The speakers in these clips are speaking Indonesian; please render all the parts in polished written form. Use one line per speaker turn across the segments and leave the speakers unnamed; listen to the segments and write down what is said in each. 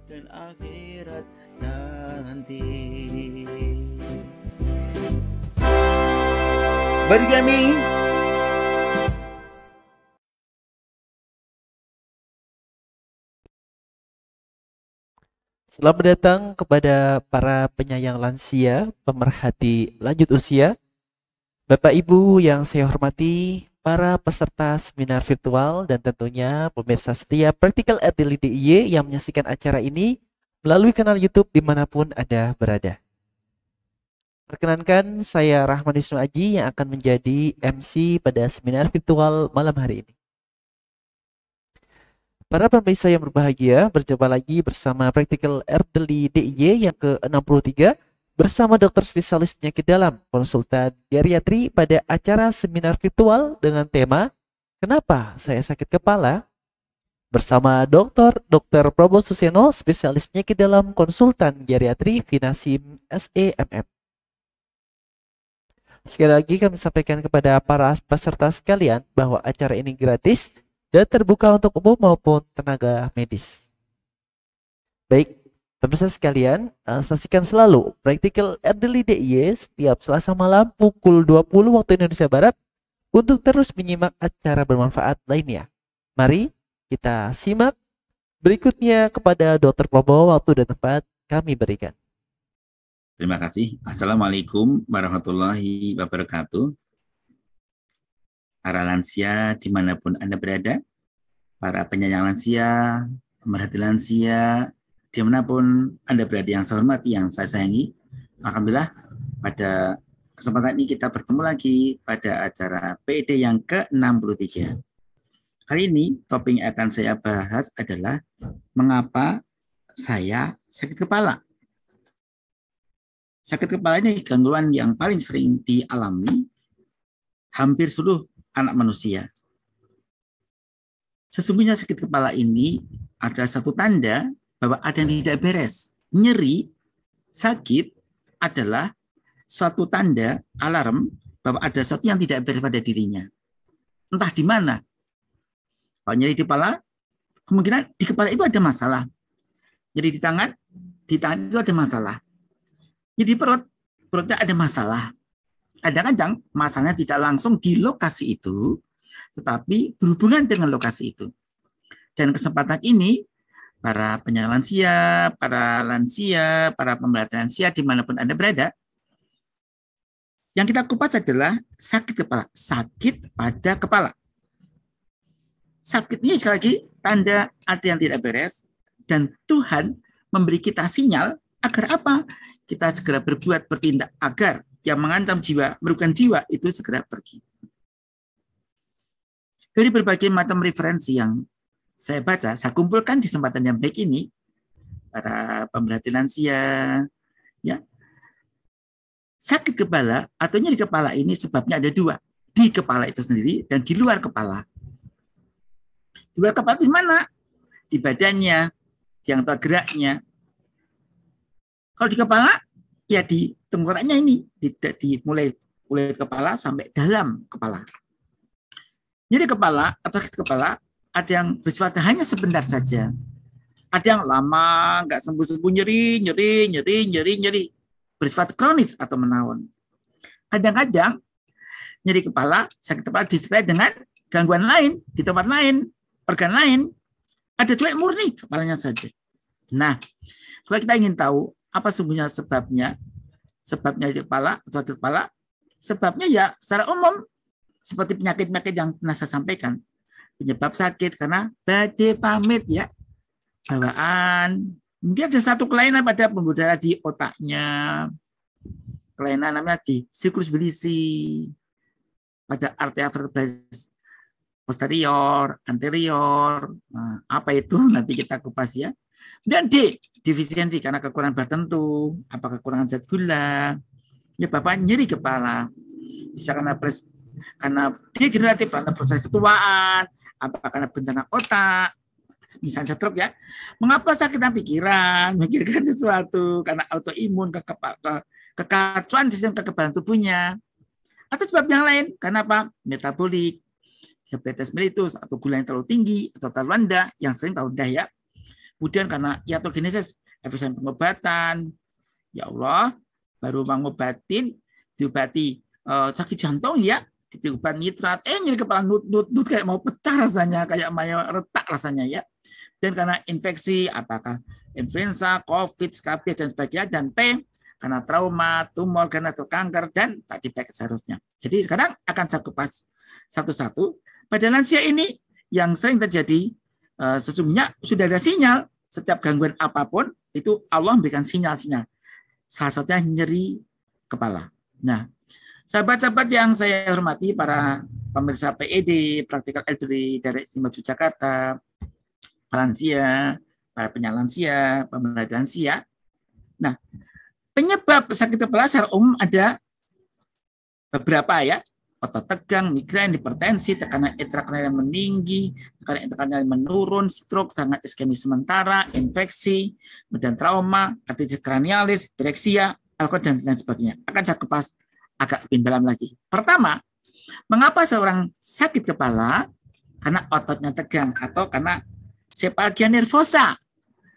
dan akhirat nanti. Bagi kami
selamat datang kepada para penyayang lansia, pemerhati lanjut usia, Bapak Ibu yang saya hormati, para peserta seminar virtual dan tentunya pemirsa setia Practical Ability DIY yang menyaksikan acara ini melalui kanal YouTube dimanapun Anda berada. Perkenankan, saya Rahman Wisnu Aji yang akan menjadi MC pada seminar virtual malam hari ini. Para pemirsa yang berbahagia, berjumpa lagi bersama Practical Elderly DIY yang ke-63 bersama dokter spesialis penyakit dalam, konsultan geriatri pada acara seminar virtual dengan tema Kenapa Saya Sakit Kepala? Bersama Dr. Probo Suseno, spesialis penyakit dalam, konsultan geriatri Vinasim SEMM. Sekali lagi kami sampaikan kepada para peserta sekalian bahwa acara ini gratis dan terbuka untuk umum maupun tenaga medis. Baik, pemirsa sekalian, saksikan selalu Practical Elderly DIY setiap Selasa malam pukul 20 waktu Indonesia Barat untuk terus menyimak acara bermanfaat lainnya. Mari kita simak berikutnya kepada Dr. Probo, waktu dan tempat kami berikan.
Terima kasih. Assalamualaikum warahmatullahi wabarakatuh. Para lansia dimanapun Anda berada, para penyayang lansia, pemerhati lansia, dimanapun Anda berada yang saya hormati, yang saya sayangi. Alhamdulillah, pada kesempatan ini kita bertemu lagi pada acara PED yang ke-63. Hari ini topik yang akan saya bahas adalah mengapa saya sakit kepala. Sakit kepala ini gangguan yang paling sering dialami hampir seluruh anak manusia. Sesungguhnya sakit kepala ini adalah satu tanda bahwa ada yang tidak beres. Nyeri, sakit adalah suatu tanda alarm bahwa ada sesuatu yang tidak beres pada dirinya. Entah di mana. Kalau nyeri di kepala, kemungkinan di kepala itu ada masalah. Nyeri di tangan itu ada masalah. Jadi perutnya ada masalah. Kadang-kadang masalahnya tidak langsung di lokasi itu, tetapi berhubungan dengan lokasi itu. Dan kesempatan ini, para penyayang lansia, para pemerhati lansia, dimanapun Anda berada, yang kita kupas adalah sakit kepala, sakit pada kepala. Sakit ini sekali lagi tanda ada yang tidak beres, dan Tuhan memberi kita sinyal agar apa? Kita segera berbuat, bertindak agar yang mengancam jiwa, merugikan jiwa itu segera pergi. Dari berbagai macam referensi yang saya baca, saya kumpulkan di kesempatan yang baik ini, para pemerhati lansia, ya, sakit kepala atau nyeri kepala ini sebabnya ada dua, di kepala itu sendiri dan di luar kepala. Di luar kepala di mana? Di badannya, yang tahu geraknya. Kalau di kepala, ya di tengkoraknya ini, mulai kepala sampai dalam kepala. Nyeri kepala atau sakit kepala ada yang bersifat hanya sebentar saja. Ada yang lama, nggak sembuh-sembuh, nyeri, bersifat kronis atau menaun. Kadang-kadang nyeri kepala, sakit kepala disertai dengan gangguan lain di tempat lain, organ lain. Ada juga murni kepalanya saja. Nah, kalau kita ingin tahu apa sesungguhnya sebabnya di kepala atau sakit kepala, sebabnya ya secara umum seperti penyakit-penyakit yang pernah saya sampaikan. Penyebab sakit karena badai pamit, ya, bawaan. Mungkin ada satu kelainan pada pembuluh darah di otaknya, kelainan namanya di siklus bilisi, pada arteria vertebralis posterior, anterior. Nah, apa itu nanti kita kupas, ya. Dan D, defisiensi karena kekurangan bahan tertentu, apa kekurangan zat gula, ya bapak nyeri kepala, bisa karena degeneratif, karena proses ketuaan, apa karena bencana otak, misalnya stroke, ya. Mengapa sakit pikiran, memikirkan sesuatu, karena autoimun, kekacauan sistem kekebalan tubuhnya, atau sebab yang lain, karena apa? Metabolik, diabetes mellitus, atau gula yang terlalu tinggi atau terlalu rendah, yang sering terlalu rendah, ya. Kemudian karena iatrogenesis, efisien pengobatan, ya Allah, baru diobati sakit jantung ya, diobat nitrat, nyeri kepala nut kayak mau pecah rasanya, kayak mau retak rasanya ya. Dan karena infeksi, apakah influenza, COVID, scabies dan sebagainya, dan T karena trauma, tumor, karena itu kanker, dan tadi baik seharusnya. Jadi sekarang akan saya kupas satu-satu. Pada lansia ini yang sering terjadi, sesungguhnya sudah ada sinyal. Setiap gangguan apapun itu Allah memberikan sinyal-sinyal. Salah satunya nyeri kepala. Nah, sahabat-sahabat yang saya hormati, para pemirsa PED, Praktikal Elderly dari Istimewa Yogyakarta, lansia, para penyandang lansia, pemerhati lansia. Nah, penyebab sakit kepala secara umum ada beberapa ya. Otot tegang, migrain, hipertensi, tekanan intrakranial yang meninggi, tekanan intrakranial yang menurun, stroke, sangat iskemi sementara, infeksi, kemudian trauma, artritis kranialis, hipereksia, alkohol, dan lain sebagainya. Akan saya kupas agak lebih dalam lagi. Pertama, mengapa seorang sakit kepala? Karena ototnya tegang atau karena sepalgia nervosa.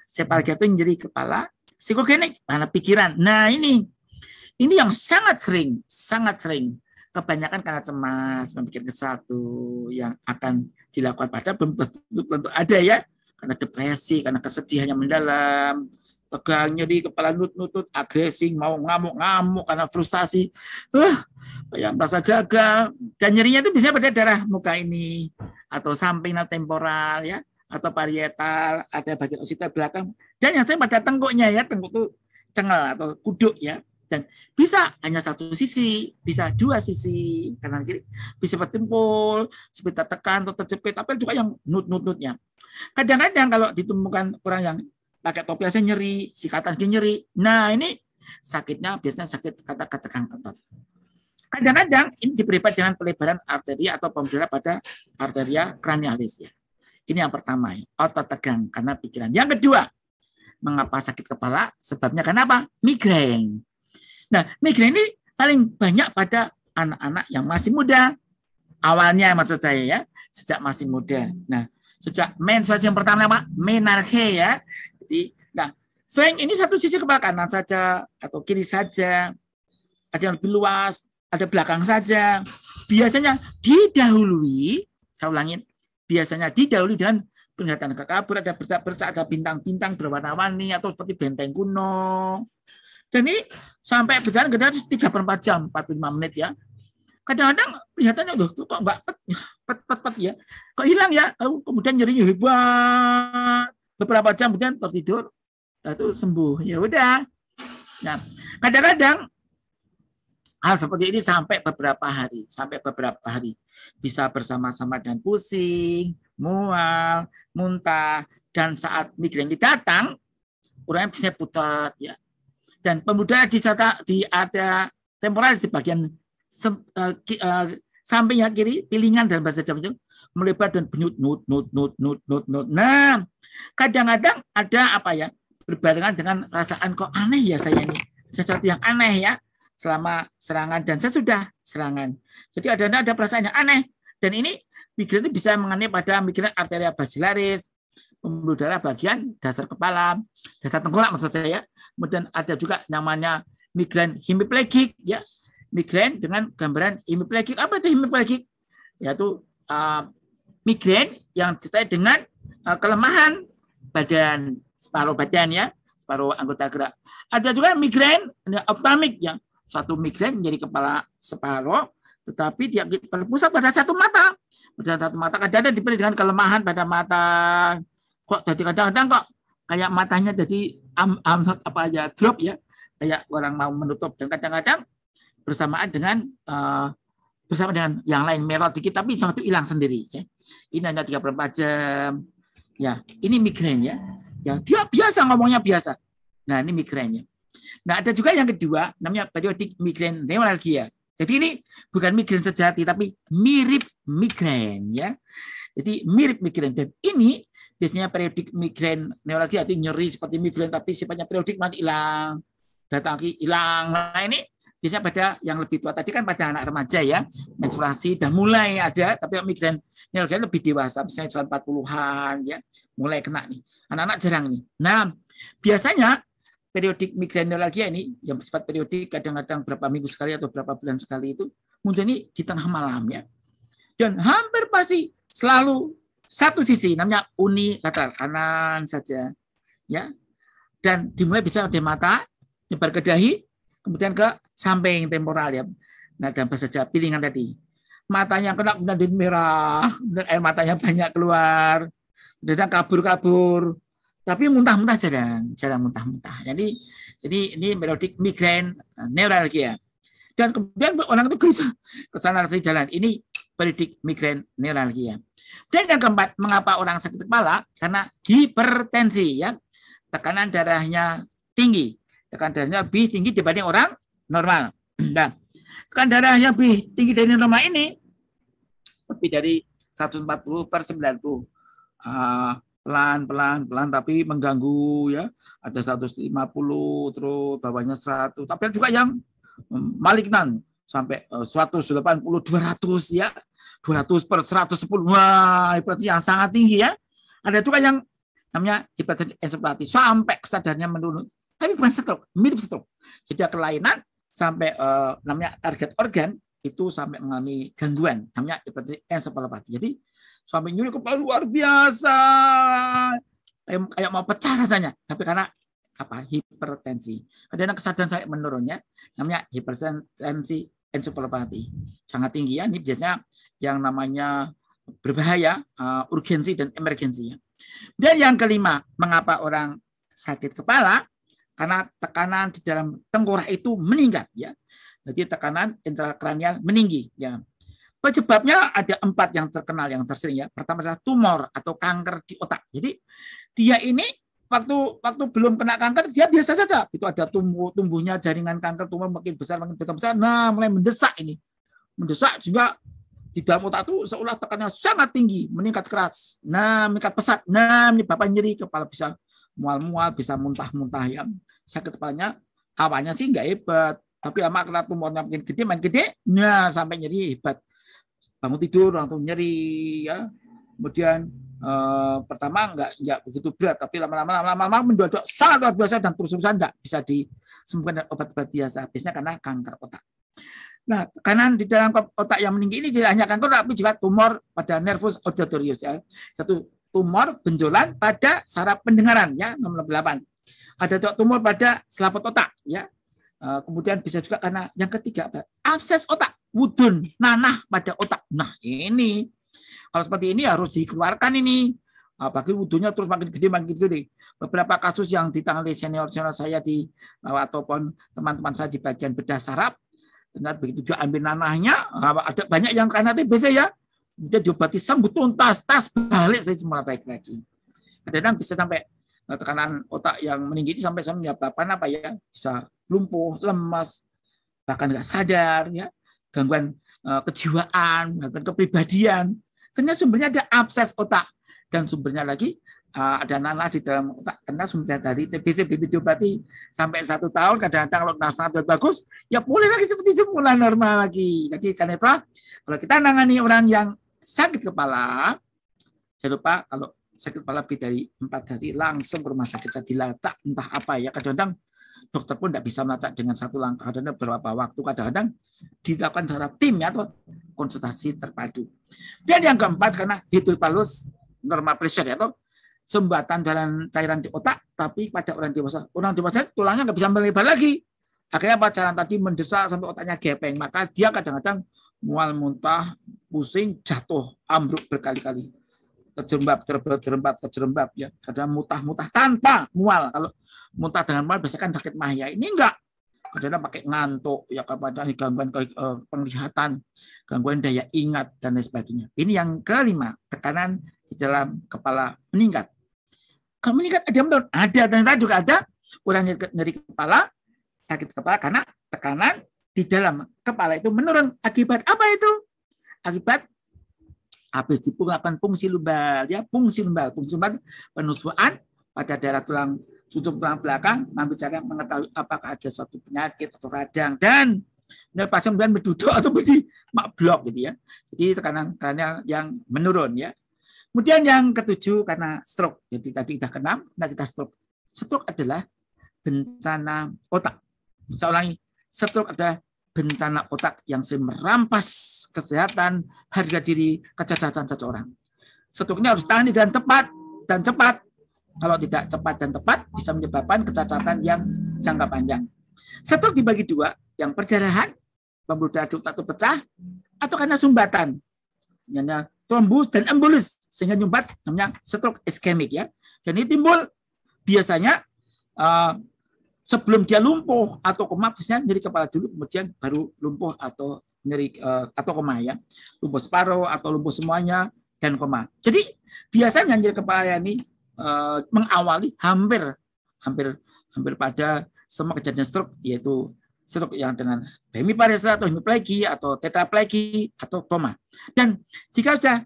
Sepalgia itu nyeri kepala, psikogenik, karena pikiran. Nah, ini yang sangat sering. Kebanyakan karena cemas, memikirkan sesuatu yang akan dilakukan, padahal belum tentu ada ya. Karena depresi, karena kesedihan yang mendalam, tegang, nyeri kepala, nut-nut, agresi, mau ngamuk-ngamuk karena frustasi, yang merasa gagal, dan nyerinya itu biasanya pada daerah muka ini, atau samping temporal ya, atau parietal, ada bagian occipital belakang, dan yang sering pada tengkuknya ya, tengkuk itu cengel atau kuduk ya. Dan bisa hanya satu sisi, bisa dua sisi, kanan kiri, bisa bertumpul, seperti tekan atau terjepit, tapi juga yang nut-nutnya. Kadang-kadang kalau ditemukan orang yang pakai topi aja nyeri, sikatan nyeri. Nah, ini sakitnya biasanya sakit kata tegang otot. Kadang-kadang ini diperlibat dengan pelebaran arteri atau pembuluh pada arteria kranialis ya. Ini yang pertama, ya, otot tegang karena pikiran. Yang kedua, mengapa sakit kepala? Sebabnya kenapa? Migrain. Nah, migrain ini paling banyak pada anak-anak yang masih muda. Awalnya maksud saya ya, sejak masih muda. Nah, sejak menstruasi yang pertama apa? Menarche ya. Jadi, nah, selain ini satu sisi kepala kanan saja atau kiri saja, ada yang lebih luas, ada belakang saja. Biasanya didahului, saya ulangin, biasanya didahului dengan penglihatan ke kabur, ada bercak-bercak, ada bintang-bintang berwarna-warni atau seperti benteng kuno. Dan ini sampai berjalan kadang 3/4 jam, 45 menit ya. Kadang-kadang kelihatannya kok enggak pet ya. Kok hilang ya? Kemudian nyerinya hebat. Beberapa jam kemudian tertidur, itu sembuh. Ya udah. Nah, kadang-kadang hal seperti ini sampai beberapa hari. Bisa bersama-sama dengan pusing, mual, muntah, dan saat migrain datang, orangnya bisa pucat ya. Dan pemuda di ada temporal di bagian samping kiri, pilingan dalam bahasa Jawa itu melebar dan nut. Nah, kadang-kadang ada apa ya, berbarengan dengan rasaan kok aneh ya saya ini, sesuatu yang aneh ya selama serangan dan sesudah serangan. Jadi ada perasaan yang aneh, dan ini migrain itu bisa mengenai pada migrain arteria basilaris, pembuluh darah bagian dasar kepala, dasar tengkorak maksud saya. Kemudian ada juga namanya migrain hemiplegik ya. Migrain dengan gambaran hemiplegik. Apa itu hemiplegik? Yaitu migrain yang disertai dengan kelemahan badan, separuh badan ya, separuh anggota gerak. Ada juga migrain optamik ya. Satu migrain menjadi kepala separuh, tetapi dia berpusat pada satu mata. Pada satu mata kadang-kadang diberi dengan kelemahan pada mata. Kok jadi kadang-kadang kok kayak matanya jadi drop ya, kayak orang mau menutup, dan kadang-kadang bersama dengan yang lain merah dikit, tapi sama itu hilang sendiri ya. Ini hanya 3/4 jam ya. Ini migrain ya. Dia biasa ngomongnya biasa. Nah, ini migrainnya. Nah, ada juga yang kedua namanya periodik migrain neuralgia. Jadi ini bukan migrain sejati tapi mirip migrain ya. Jadi mirip migrain, dan ini biasanya periodik migrain neuralgia, artinya nyeri seperti migrain tapi sifatnya periodik, nanti hilang, datang lagi hilang. Nah, ini biasanya pada yang lebih tua tadi kan pada anak remaja ya, menstruasi dan mulai ada, tapi migrain neuralgia lebih dewasa, misalnya 40-an ya, mulai kena nih. Anak-anak jarang nih. Nah, biasanya periodik migrain neuralgia ini yang bersifat periodik, kadang-kadang berapa minggu sekali atau berapa bulan sekali itu muncul ini di tengah malam ya. Dan hampir pasti selalu satu sisi, namanya unilateral, kanan saja ya. Dan dimulai bisa dari mata, nyebar ke dahi, kemudian ke samping temporal ya. Nah, dalam bahasa Jawa pilingan tadi. Matanya kena kemudian merah, kemudian air matanya banyak keluar, kemudian kabur-kabur. Tapi muntah-muntah jarang muntah-muntah. Jadi ini periodik migrain neuralgia. Dan kemudian orang itu bisa kesana kesini jalan. Ini periodik migrain neuralgia. Dan yang keempat, mengapa orang sakit kepala? Karena hipertensi ya. Tekanan darahnya tinggi. Tekanan darahnya lebih tinggi dibanding orang normal. Nah, tekanan darah yang lebih tinggi dari normal ini lebih dari 140/90. Pelan tapi mengganggu ya. Ada 150 terus bawahnya 100. Tapi juga yang malignan sampai 180 200 ya. 200/110. Wah, hipertensi yang sangat tinggi ya. Ada juga yang namanya hipertensi ensefalatis sampai kesadarannya menurun. Tapi bukan stroke, mirip stroke. Jadi kelainan sampai namanya target organ itu sampai mengalami gangguan, namanya hipertensi ensefalopati. Jadi sampai nyeri kepala luar biasa, kayak mau pecah rasanya. Tapi karena apa? Hipertensi. Kadang kesadaran sampai menurunnya, namanya hipertensi ensefalopati. Sangat tinggi ya. Ini biasanya yang namanya berbahaya, urgensi dan emergensi. Dan yang kelima, mengapa orang sakit kepala? Karena tekanan di dalam tengkorak itu meningkat ya. Jadi tekanan intrakranial meninggi ya. Penyebabnya ada 4 yang terkenal, yang tersering ya. Pertama adalah tumor atau kanker di otak. Jadi dia ini waktu belum kena kanker dia biasa saja. Itu ada tumbuhnya jaringan kanker, tumor makin besar. Nah, mulai mendesak ini. Mendesak juga di dalam otak itu seolah tekanannya sangat tinggi, meningkat keras. Nah, meningkat pesat. Nah, menyebabkan nyeri kepala, bisa mual-mual, bisa muntah-muntah ya. Sakit kepalanya awalnya sih nggak hebat, tapi lama karena tumornya makin gede, nah sampai nyeri hebat. Bangun tidur langsung nyeri ya. Kemudian pertama nggak begitu berat, tapi lama-lama mendadak sangat luar biasa dan terus-terusan nggak bisa disembuhkan dengan obat-obat biasa. Biasanya karena kanker otak. Nah, tekanan di dalam otak yang meninggi ini tidak hanya kanker, tapi juga tumor pada nervus auditorius ya. Satu tumor benjolan pada saraf pendengaran ya, nomor 8. Ada juga tumor pada selaput otak ya. Kemudian bisa juga karena yang ketiga abses otak, wudun, nanah pada otak. Nah, ini kalau seperti ini harus dikeluarkan ini. Bagi wudhunya terus makin gede. Beberapa kasus yang ditangani senior saya ataupun teman-teman saya di bagian bedah saraf, dan begitu juga ambil nanahnya, ada banyak yang karena TBC ya, dia diobati sembuh tuntas, balik semula baik lagi. Kadang-kadang bisa sampai tekanan otak yang meninggi sampai menyebabkan apa ya, bisa lumpuh, lemas, bahkan nggak sadar ya, gangguan kejiwaan, gangguan kepribadian. Ternyata sumbernya ada abses otak, dan sumbernya lagi ada nanah di dalam otak, karena sumbernya dari TBC begitu diobati sampai 1 tahun, kadang-kadang kalau sangat bagus, ya boleh lagi seperti semula normal lagi. Jadi karena itu kalau kita nangani orang yang sakit kepala, jangan lupa kalau sakit kepala lebih dari 4 hari langsung ke rumah sakit, dilacak entah apa ya. Kadang-kadang dokter pun tidak bisa melacak dengan satu langkah, kadang-kadang beberapa waktu, kadang-kadang dilakukan secara tim ya, atau konsultasi terpadu. Dan yang keempat karena hidropalus normal pressure ya, atau sumbatan jalan cairan di otak, tapi pada orang dewasa. Orang dewasa tulangnya nggak bisa melebar lagi. Akhirnya cairan tadi mendesak sampai otaknya gepeng. Maka dia kadang-kadang mual, muntah, pusing, jatuh, ambruk berkali-kali. Terjerembab ya. Kadang muntah-muntah tanpa mual. Kalau muntah dengan mual biasanya kan sakit mah ya. Ini enggak. Kadang-kadang pakai ngantuk, ya kadang gangguan penglihatan, gangguan daya ingat dan lain sebagainya. Ini yang kelima, tekanan di dalam kepala meningkat. Kalau meningkat ada menurun, ada, ternyata juga ada orang nyeri kepala, sakit kepala karena tekanan di dalam kepala itu menurun. Akibat apa itu? Akibat habis melakukan fungsi lumbal, ya fungsi lumbal penusukan pada daerah tulang belakang, mengambil cara mengetahui apakah ada suatu penyakit atau radang, dan Kemudian pasien kemudian berduduk atau berdiri blok gitu ya. Jadi tekanan yang menurun ya. Kemudian yang ketujuh karena stroke. Jadi tadi kita keenam, nah kita stroke. Stroke adalah bencana otak. Saya ulangi, stroke adalah bencana otak yang merampas kesehatan, harga diri, kecacatan seseorang. Stroke ini harus tangani dengan tepat dan cepat. Kalau tidak cepat dan tepat, bisa menyebabkan kecacatan yang jangka panjang. Stroke dibagi dua, yang perdarahan, pembuluh darah otak itu pecah, atau karena sumbatan, namanya trombus dan embolus, sehingga nyumbat, namanya stroke iskemik ya. Dan ini timbul biasanya sebelum dia lumpuh atau koma, biasanya nyeri kepala dulu, kemudian baru lumpuh atau nyeri atau koma ya, lumpuh separuh atau lumpuh semuanya dan koma. Jadi biasanya nyeri kepala ini mengawali hampir pada semua kejadian stroke, yaitu stroke yang dengan hemiparesia atau hemiplegi atau tetraplegi atau koma. Dan jika sudah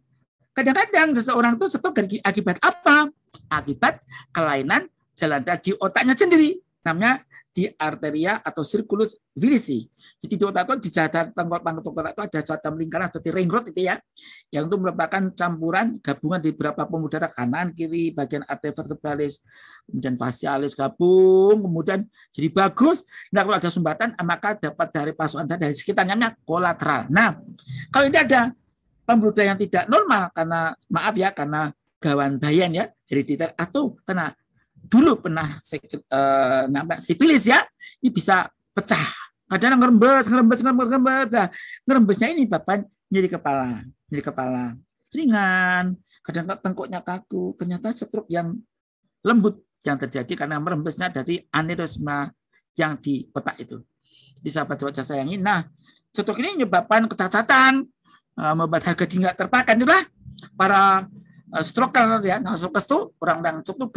kadang-kadang seseorang itu stroke akibat apa? Akibat kelainan jalan darah di otaknya sendiri, namanya di arteria atau circulus villisi. Jadi di otak itu di jalan tengkorak itu ada suatu lingkaran atau ring road itu ya, yang itu merupakan campuran gabungan di beberapa pembuluh darah kanan, kiri, bagian arteria vertebralis, kemudian facialis gabung, kemudian jadi bagus. Nah kalau ada sumbatan, maka dapat dari pasokan darah dari sekitarnya kolateral. Nah kalau ini ada pembuluh darah yang tidak normal karena maaf ya karena gawaan bayan ya, herediter atau karena dulu pernah sipilis ya, ini bisa pecah. Kadang ngerembes. Nah, ngerembesnya ini bapak nyeri kepala ringan, kadang tengkuknya kaku. Ternyata stroke yang lembut yang terjadi karena merembesnya dari aneurisma yang di otak itu. Di sahabat saya sayangi. Nah, stroke ini menyebabkan kecacatan, membuat harga diri nggak terpakai. Itulah para stroker ya, nah stroke itu orang stroke itu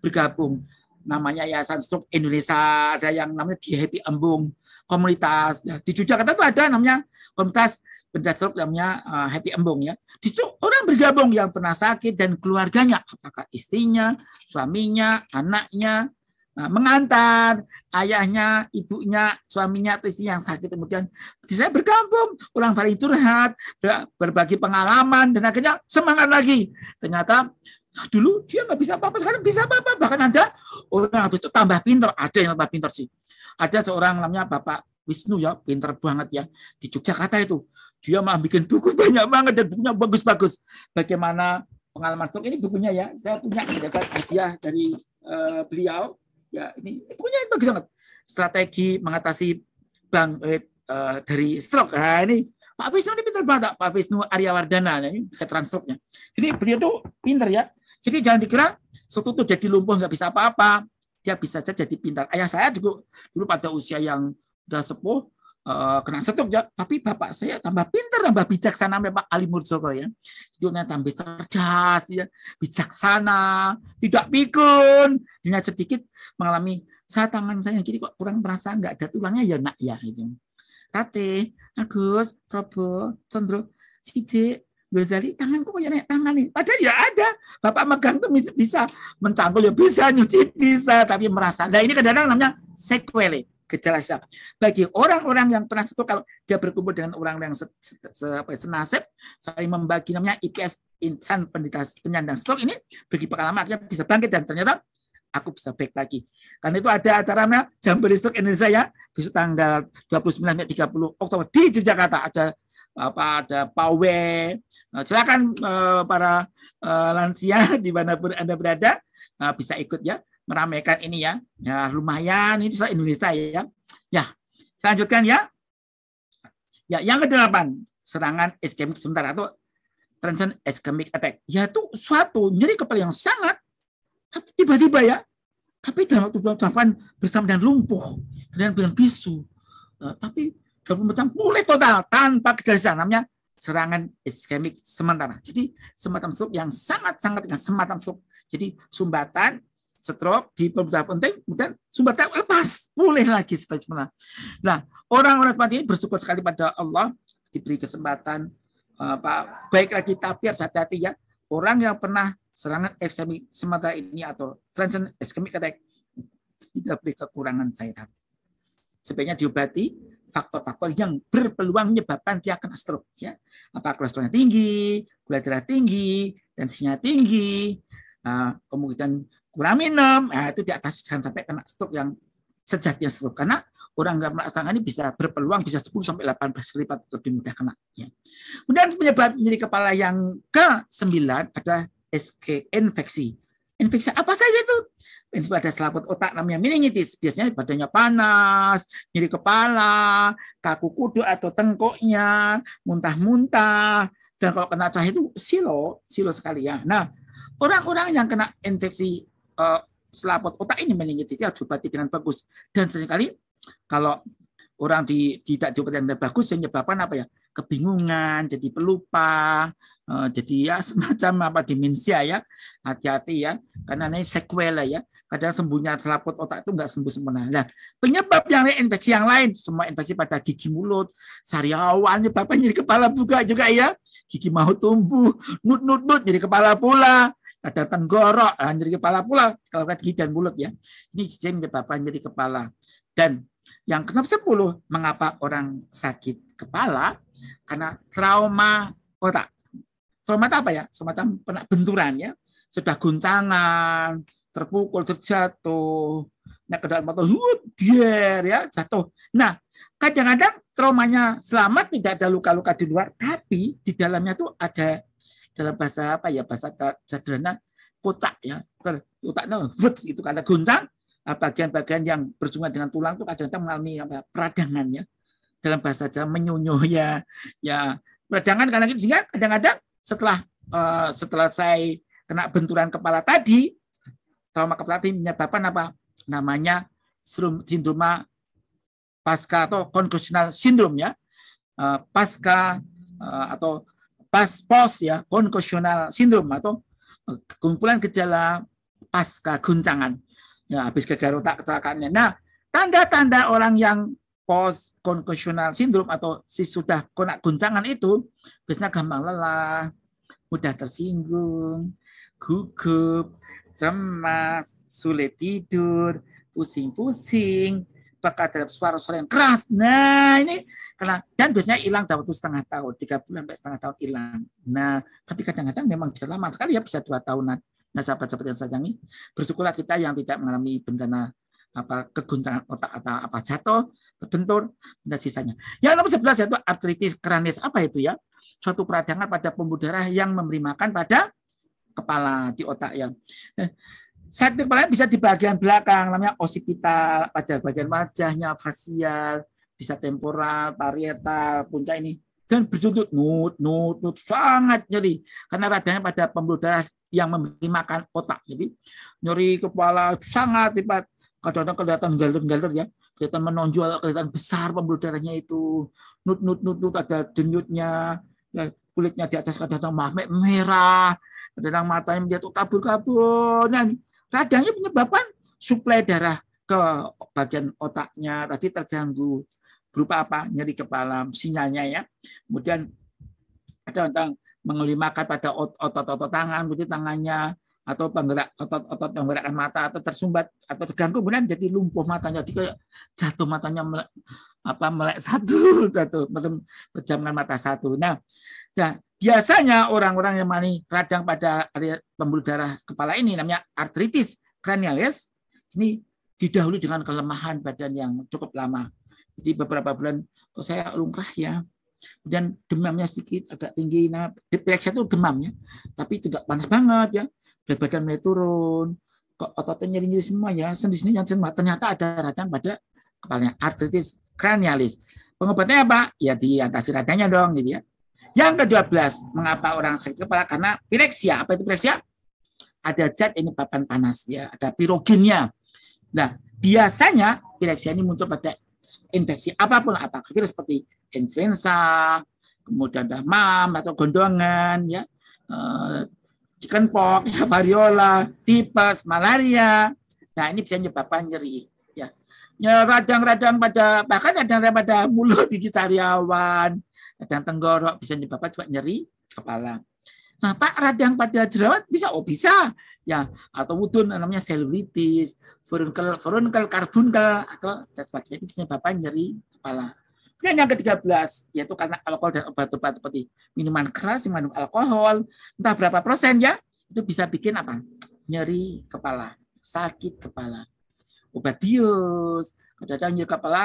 bergabung. Namanya Yayasan Stroke Indonesia, ada yang namanya di Happy Embung komunitas. Ya. Di Yogyakarta itu ada namanya komunitas penderita stroke namanya Happy Embung ya. Di situ orang bergabung yang pernah sakit dan keluarganya, apakah istrinya, suaminya, anaknya, mengantar ayahnya, ibunya, suaminya atau istri yang sakit, kemudian saya bergabung, orang paling curhat, berbagi pengalaman, dan akhirnya semangat lagi. Ternyata dulu dia nggak bisa apa-apa, sekarang bisa apa-apa. Bahkan ada orang habis itu tambah pintar, ada yang tambah pintar sih. Ada seorang namanya Bapak Wisnu ya, pintar banget ya, di Yogyakarta itu. Dia malah bikin buku banyak banget dan bukunya bagus-bagus. Bagaimana pengalaman stroke ini bukunya ya, saya punya dapat hadiah dari beliau. Ya, ini punya bagus banget. Strategi mengatasi dari stroke. Nah, ini Pak Wisnu ini pintar banget, Pak Wisnu Aryawardana, ini veteran stroke-nya. Jadi beliau tuh pintar ya. Jadi jangan dikira suatu tuh jadi lumpuh nggak bisa apa-apa. Dia bisa saja jadi pintar. Ayah saya dulu pada usia yang udah sepuh kena stroke ya, tapi bapak saya tambah pintar, tambah bijaksana, Pak Ali Murzoko ya. Hidupnya tambah cerdas ya, bijaksana, tidak pikun, hanya sedikit mengalami tangan saya kiri kok kurang merasa nggak ada tulangnya ya nak ya gitu. Rate, Agus, Probo, Condro, Sidik, Ghazali, tanganku punya tangan nih. Padahal ya ada. Bapak megang tuh bisa mencangkul ya bisa, nyuci bisa, tapi merasa. Nah ini kadang-kadang namanya sequelae. Gejala syaf. Bagi orang-orang yang pernah stroke, kalau dia berkumpul dengan orang yang senasib, saling membagi namanya IPS, insan penyandang stroke ini, bagi pengalaman akhirnya bisa bangkit dan ternyata aku bisa baik lagi. Karena itu ada acaranya Jambore Stroke Indonesia ya, besok tanggal 29-30 Oktober di Yogyakarta. Ada PAWE. Silakan para lansia dimanapun Anda berada bisa ikut ya. Meramaikan ini ya. Ya lumayan ini soal Indonesia ya. Ya, lanjutkan ya. Ya, yang ke-8, serangan iskemik sementara atau transient ischemic attack. Yaitu suatu nyeri kepala yang sangat tapi tiba-tiba ya. Tapi dalam waktu bersama dengan lumpuh dan dengan bisu. Tapi dalam macam pulih total tanpa gejala, namanya serangan iskemik sementara. Jadi semacam stroke yang sangat-sangat dengan semacam stroke. Jadi sumbatan stroke di beberapa penting, kemudian sumbatan lepas, pulih lagi seperti semula. Nah, orang-orang seperti ini bersyukur sekali pada Allah diberi kesempatan baik lagi, tapi harus hati-hati ya. Orang yang pernah serangan iskemik sementara ini atau transient ischemic attack tidak beri kekurangan cairan. Sebaiknya diobati faktor-faktor yang berpeluang menyebabkan dia kena stroke. Ya. Apa kolesterolnya tinggi, gula darah tinggi, tensinya tinggi, kemudian kurang minum, itu di atas jangan sampai kena stroke yang sejatinya stroke. Karena orang nggak merasakan ini bisa berpeluang bisa 10 sampai 18 kali lipat lebih mudah kena. Ya. Kemudian penyebab nyeri kepala yang ke-9 adalah infeksi. Infeksi apa saja itu? Pada selaput otak namanya meningitis. Biasanya badannya panas, nyeri kepala, kaku kuduk atau tengkuknya, muntah-muntah. Dan kalau kena cahaya itu silo sekali ya. Nah, orang-orang yang kena infeksi selaput otak ini meningitis harus diobati dengan bagus. Dan seringkali kalau orang tidak diobati dengan bagus, yang menyebabkan apa ya? Kebingungan, jadi pelupa, jadi ya semacam demensia ya. Hati-hati ya, karena ini sequela ya. Kadang sembuhnya selaput otak itu nggak sembuh sempurna. Nah, penyebab yang infeksi yang lain, semua infeksi pada gigi mulut, sariawan, nyebabkan nyeri kepala juga ya. Gigi mau tumbuh, nut jadi kepala pula. Ada tenggorok, nyeri kepala pula kalau gigi dan mulut ya. Ini menyebabkan nyeri kepala. Dan yang ke-10, mengapa orang sakit kepala? Karena trauma otak. Trauma itu apa ya? Semacam pernah benturan ya. Sudah guncangan, terpukul, terjatuh, naik ke dalam motor, ya, jatuh. Nah, kadang-kadang traumanya selamat, tidak ada luka-luka di luar, tapi di dalamnya tuh ada dalam bahasa apa ya, bahasa sederhana kotak ya, kotaknya itu karena guncang, bagian-bagian yang bersinggungan dengan tulang itu kadang-kadang mengalami peradangan ya, dalam bahasa Jawa menyunyoh ya, peradangan karena sehingga kadang-kadang setelah saya kena benturan kepala tadi, trauma kepala tadi menyebabkan apa? Namanya sindroma pasca atau concussional syndrome ya. Pasca atau post ya, concussional syndrome atau kumpulan gejala pasca guncangan. Ya, habis gegar otak kecelakaannya. Nah, tanda-tanda orang yang post concussional syndrome atau sudah kena guncangan itu biasanya gampang lelah, mudah tersinggung, gugup, cemas, sulit tidur, pusing-pusing, peka terhadap suara-suara yang keras. Nah, ini karena dan biasanya hilang dalam waktu setengah tahun, 3 bulan sampai setengah tahun hilang. Nah, tapi kadang-kadang memang bisa lama sekali ya, bisa 2 tahunan. Nah, sahabat-sahabat yang saya sayangi, bersyukurlah kita yang tidak mengalami bencana keguncangan otak atau jatuh, terbentur, dan sisanya. Yang nomor 11 yaitu artritis kranias. Apa itu ya? Suatu peradangan pada pembuluh darah yang memberi makan pada kepala di otak ya. Sakit kepala bisa di bagian belakang, namanya occipital, pada bagian wajahnya, fasial, bisa temporal, parietal, puncak ini. Dan bertuntut nut, sangat nyeri. Karena radangnya pada pembuluh darah yang memberi makan otak. Jadi nyeri kepala sangat hebat. Kadang-kadang kelihatan galer-galer ya. Kelihatan menonjol, kelihatan besar pembuluh darahnya itu. Nut, ada denyutnya. Ya, kulitnya di atas kadang-kadang merah. Kadang matanya menjadi kabur-kabur. Nah, radangnya menyebabkan suplai darah ke bagian otaknya tadi terganggu. Berupa apa? Nyeri kepala, sinyalnya ya. Kemudian ada tentang mengelimakan pada otot-otot tangan, begitu tangannya, atau penggerak otot-otot yang menggerakkan mata atau tersumbat atau terganggu, kemudian jadi lumpuh matanya, jadi jatuh matanya melek satu, pejamkan mata satu. Nah, biasanya orang-orang yang mengalami radang pada area pembuluh darah kepala ini namanya artritis cranialis, ini didahului dengan kelemahan badan yang cukup lama. Jadi beberapa bulan kok saya lumrah ya. Kemudian demamnya sedikit agak tinggi. Nah, diperiksa itu demamnya, tapi tidak panas banget ya. Berat badan mulai turun. Kok ototnya nyeri-nyeri semua ya. Sendi-sendinya semua. Ternyata ada radang pada kepalanya, artritis cranialis. Pengobatannya apa? Ya diatasi radangnya dong gitu ya. Yang ke-12, mengapa orang sakit kepala? Karena pireksia. Apa itu pireksia? Ada zat ini papan panas ya, ada pirogennya. Nah, biasanya pireksia ini muncul pada infeksi apapun, virus seperti influenza, kemudian demam atau gondongan, ya, chickenpox, variola, tipes, malaria. Nah, ini bisa menyebabkan nyeri. Ya, radang-radang bahkan radang pada mulut, gigi sariawan, radang tenggorok bisa menyebabkan juga nyeri kepala. Nah, Pak, radang pada jerawat bisa? Oh, bisa. Ya, atau wudun namanya selulitis, furunkel, karbunkel, atau sebagainya, bisa menyebabkan nyeri kepala. Dan yang ke-13 yaitu karena alkohol dan obat-obat seperti minuman keras yang mengandung alkohol, entah berapa persen ya, itu bisa bikin apa? Nyeri kepala, sakit kepala. Obat bius, kadang-kadang nyeri kepala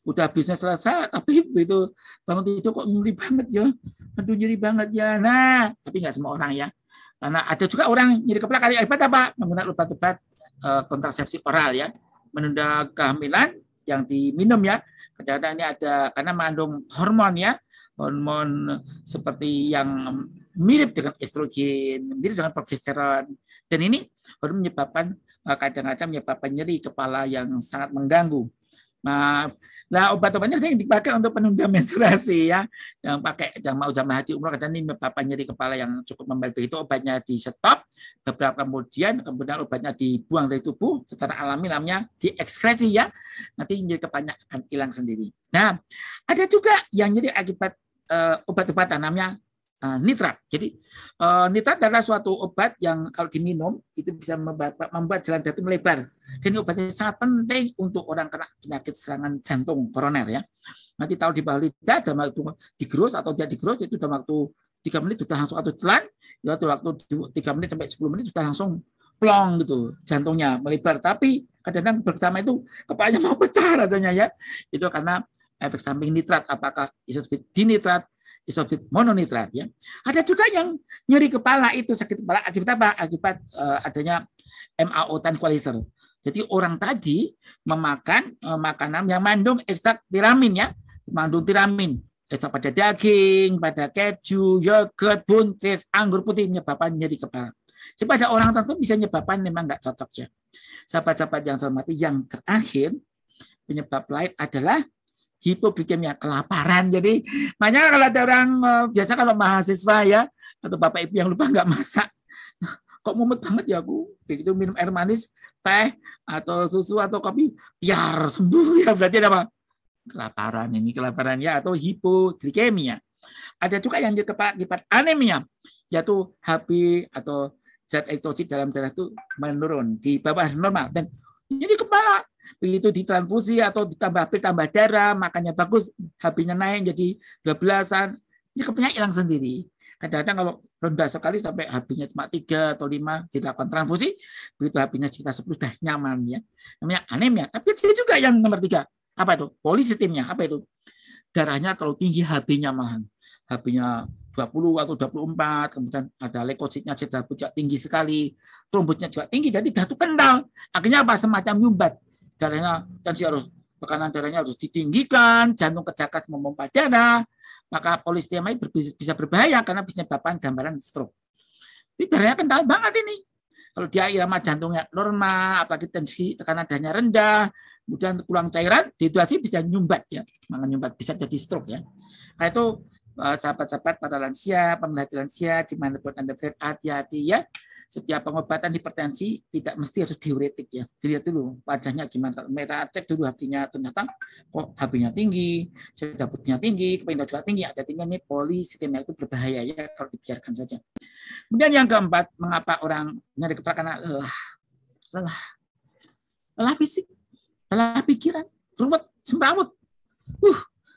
udah bisnya selesai, tapi begitu bangun tidur kok nyeri banget ya, aduh nyeri banget ya. Nah, tapi nggak semua orang ya, karena ada juga orang nyeri kepala karena akibat apa? Menggunakan obat-obat kontrasepsi oral ya, menunda kehamilan yang diminum ya. Kadang-kadang ini ada karena mengandung hormon ya, hormon seperti yang mirip dengan estrogen, mirip dengan progesteron, dan ini hormon menyebabkan kadang-kadang menyebabkan nyeri kepala yang sangat mengganggu. Nah, obat-obatnya yang dipakai untuk penunda menstruasi ya, yang pakai yang mau jamaah haji umroh kadang ini menyebabkan nyeri kepala yang cukup membaik, itu obatnya di stop, beberapa kemudian obatnya dibuang dari tubuh secara alami, namanya diekskresi ya, nanti nyeri kepalanya akan hilang sendiri. Nah, ada juga yang nyeri akibat obat-obatan namanya nitrat. Jadi nitrat adalah suatu obat yang kalau diminum itu bisa membuat jalan jantung melebar. Dan ini obatnya sangat penting untuk orang kena penyakit serangan jantung koroner ya. Nanti tahu di bawah lidah dalam waktu digerus atau tidak digerus itu dalam waktu 3 menit sudah langsung atau telan, ya waktu 3 menit sampai 10 menit sudah langsung plong gitu jantungnya melebar. Tapi kadang-kadang bersama itu kepalanya mau pecah rasanya ya. Itu karena efek samping nitrat, apakah isotonic dinitrat, isotonic mononitrat ya. Ada juga yang nyeri kepala itu sakit kepala akibat apa? Akibat adanya MAO tranquilizer. Jadi orang tadi memakan makanan yang mengandung ekstrak tiramin ya, mengandung tiramin, ekstrak pada daging, pada keju, yogurt, buncis, anggur putih menyebabkan nyeri kepala. Jadi pada orang tertentu bisa menyebabkan memang nggak cocok ya. Sahabat-sahabat yang saya hormati, yang terakhir penyebab lain adalah hipoglikemia, kelaparan. Jadi makanya kalau ada orang biasa kalau mahasiswa ya atau bapak ibu yang lupa nggak masak, kok mumet banget ya aku, begitu minum air manis, teh atau susu atau kopi, biar sembuh ya, berarti ada apa? Kelaparan, ini kelaparan ya, atau hipoglikemia. Ada juga yang akibat anemia, yaitu HB atau zat eritrosit dalam darah itu menurun di bawah normal dan jadi kepala. Begitu ditransfusi atau ditambah darah, makanya bagus, HB-nya naik jadi 12-an, ini kepalanya hilang sendiri. Kadang-kadang kalau rendah sekali sampai HB-nya cuma 3 atau 5 dilakukan transfusi, begitu HB-nya sekitar 10 sudah nyaman ya. Namanya anemia. Tapi ada juga yang nomor 3. Apa itu? Polisitemia. Apa itu? Darahnya terlalu tinggi, HB-nya malahan. HB-nya 20 atau 24, kemudian ada leukositnya juga tinggi sekali, trombositnya juga tinggi, jadi darah itu kental. Akhirnya apa? Semacam nyumbat. Darahnya tensi harus, tekanan darahnya harus ditinggikan, jantung kejakat memompa darah, maka polisitemia bisa berbahaya karena bisa menyebabkan gambaran stroke. Ini darahnya kental banget ini. Kalau dia irama jantungnya normal, apalagi tensi tekanan darahnya rendah, kemudian kurang cairan, dehidrasi bisa nyumbat ya, maka nyumbat bisa jadi stroke ya. Karena itu sahabat-sahabat para lansia, pemerhati lansia, dimanapun Anda berada, hati-hati ya. Setiap pengobatan hipertensi tidak mesti harus diuretik ya. Dilihat dulu wajahnya gimana. Mereka cek dulu HB-nya, ternyata kok HB-nya tinggi, dapurnya tinggi, kepala juga tinggi. Ada tinggi ini polisitemia itu berbahaya ya kalau dibiarkan saja. Kemudian yang keempat, mengapa orang nyeri kepala? Karena lelah fisik, lelah pikiran, ruwet, semrawut.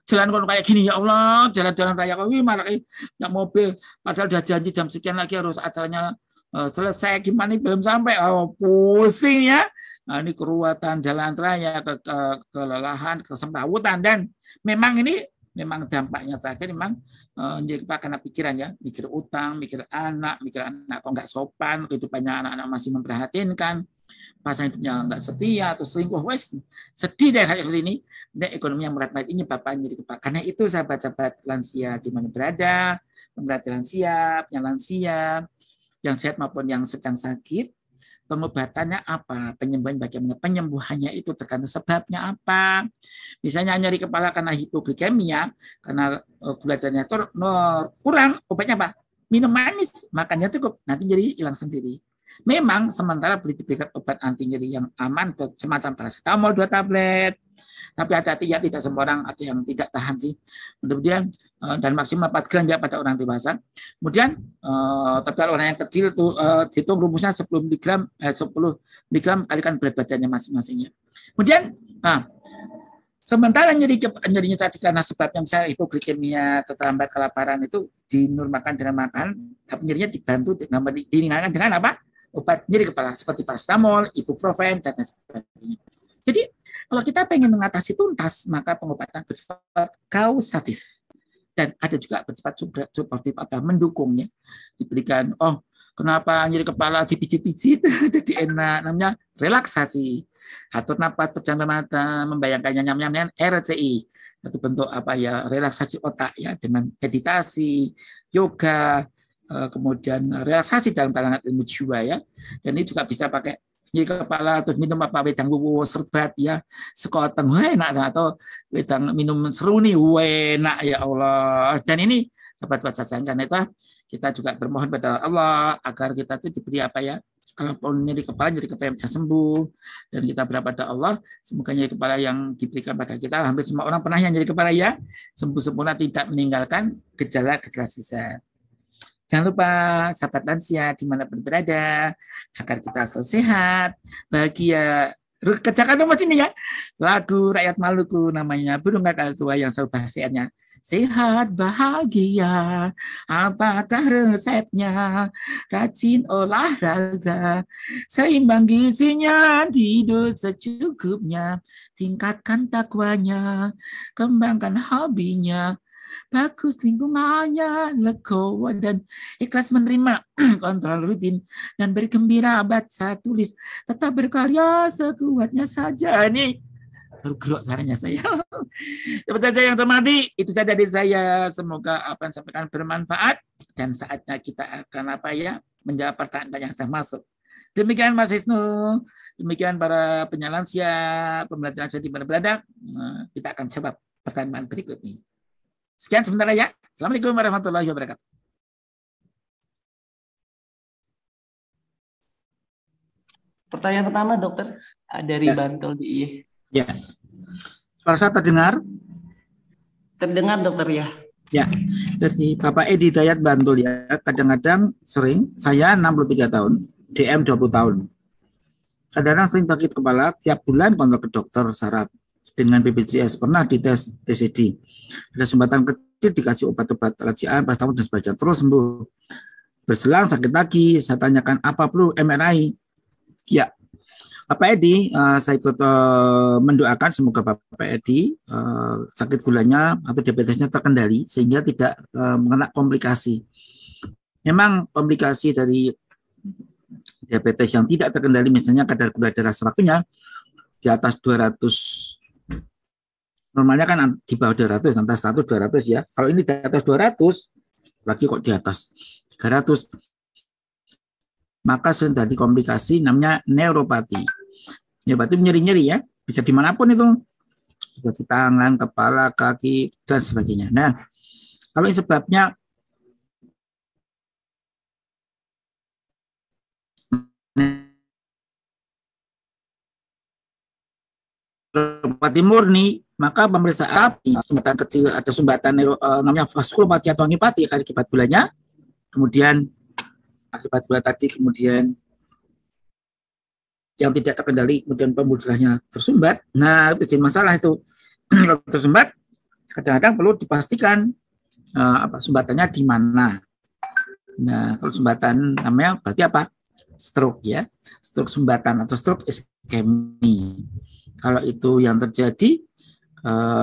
Jalan kalau kayak gini ya Allah, jalan-jalan raya kok malah nggak mobil, padahal udah janji jam sekian lagi harus acaranya selesai, gimana belum sampai, pusing ya. Nah, ini keruwetan jalan raya, kelelahan, kesemrawutan, dan memang ini memang dampaknya terakhir memang karena pikiran ya, mikir utang, mikir anak kok nggak sopan, kehidupannya anak-anak masih memprihatinkan, pasangan hidupnya nggak setia atau selingkuh, wes sedih deh kayak ini. Dan ekonomi yang merat-merat ini bapaknya jadi kepala. Karena itu sahabat-sahabat lansia di mana berada, pemerhati lansia, lansia yang sehat maupun yang sedang sakit, pengobatannya apa, penyembuhan bagaimana, penyembuhannya itu tergantung sebabnya apa. Misalnya nyeri kepala karena hipoglikemia, karena gula darahnya kurang, obatnya apa? Minum manis, makannya cukup, nanti jadi hilang sendiri. Memang sementara beli diberikan obat anti nyeri yang aman, semacam paracetamol 2 tablet. Tapi hati-hati ya, tidak semua orang ada yang tidak tahan sih. Kemudian dan maksimal 4 gram ya pada orang dewasa. Kemudian tapi kalau orang yang kecil tuh hitung rumusnya 10 mg kalikan berat badannya masing-masingnya. Kemudian Sementara nyerinya tadi karena sebabnya misalnya hipoglikemia, terlambat kelaparan itu dinormalkan dengan makan, tapi nyerinya dibantu diringankan dengan apa? Obat nyeri kepala seperti paracetamol, ibuprofen dan lain sebagainya. Jadi kalau kita pengen mengatasi tuntas, maka pengobatan bersifat kausatif dan ada juga bersifat suportif atau mendukungnya. Diberikan, oh kenapa nyeri kepala dipijit-pijit jadi enak, namanya relaksasi. Atur napas, pejamkan mata, membayangkannya nyam-nyam, RCI. Satu bentuk apa ya, relaksasi otak ya dengan meditasi, yoga, kemudian relaksasi dalam kalangan ilmu jiwa ya. Dan ini juga bisa pakai nyeri kepala terus minum apa wedang wuwu serbat ya sekoteng enak atau wedang minum seruni enak ya Allah. Dan ini sahabat baca sayang itu kita juga bermohon pada Allah agar kita itu diberi apa ya, kalau nyeri kepala bisa sembuh, dan kita berharap pada Allah semoga nyeri kepala yang diberikan pada kita, hampir semua orang pernah yang nyeri kepala ya, sembuh sempurna tidak meninggalkan gejala-gejala sisa. Jangan lupa sahabat lansia dimanapun berada, agar kita selalu sehat, bahagia. Kerjakan dong sini ya. Lagu rakyat Maluku namanya Burung Kakak Tua yang selalu bahasanya. Sehat, bahagia, apakah resepnya? Rajin olahraga, seimbang gizinya, tidur secukupnya, tingkatkan takwanya, kembangkan hobinya, bagus lingkungannya, legowo dan ikhlas menerima kontrol rutin dan bergembira baca tulis, tetap berkarya sekuatnya saja. Ini baru gerok sarannya saya. Seperti saja yang termati, itu saja dari saya. Semoga apa yang sampaikan bermanfaat dan saatnya kita akan apa ya menjawab pertanyaan yang sudah masuk. Demikian Mas Wisnu, demikian para penyalansia, pembelajaran saya di mana berada. Kita akan jawab pertanyaan berikut ini. Sekian sebentar ya. Assalamualaikum warahmatullahi wabarakatuh.
Pertanyaan pertama, dokter, dari
ya.
Bantul DIY.
Ya. Suara saya terdengar?
Terdengar, dokter ya.
Ya. Dari Bapak Edi Dayat Bantul ya. Kadang-kadang sering, saya 63 tahun, DM 20 tahun. Kadang-kadang sering sakit kepala, tiap bulan kontrol ke dokter saraf. Dengan BPJS pernah dites TCD, ada sumbatan kecil dikasih obat-obat racian pas tahun dan sebagainya, terus sembuh. Berselang sakit lagi, saya tanyakan apa perlu MRI. Ya, Bapak Edi, saya ikut mendoakan semoga Bapak Edi sakit gulanya atau diabetesnya terkendali sehingga tidak mengenai komplikasi. Memang komplikasi dari diabetes yang tidak terkendali, misalnya kadar gula darah sewaktunya di atas 200. Normalnya kan di bawah 200, antara 100 200 ya. Kalau ini di atas 200, lagi kok di atas 300, maka sudah terjadi komplikasi namanya neuropati. Neuropati nyeri-nyeri ya, bisa dimanapun itu, bisa di tangan, kepala, kaki, dan sebagainya. Nah, kalau ini sebabnya neuropati murni, maka pemeriksaan sumbatan kecil atau sumbatan namanya vaskulopati atau angipati akibat gulanya, kemudian akibat gula tadi, kemudian yang tidak terkendali, kemudian pembuluh darahnya tersumbat. Nah, itu jadi masalah itu. Kalau tersumbat, kadang-kadang perlu dipastikan sumbatannya di mana. Nah, kalau sumbatan namanya berarti apa? Stroke ya, stroke sumbatan atau stroke iskemi. Kalau itu yang terjadi,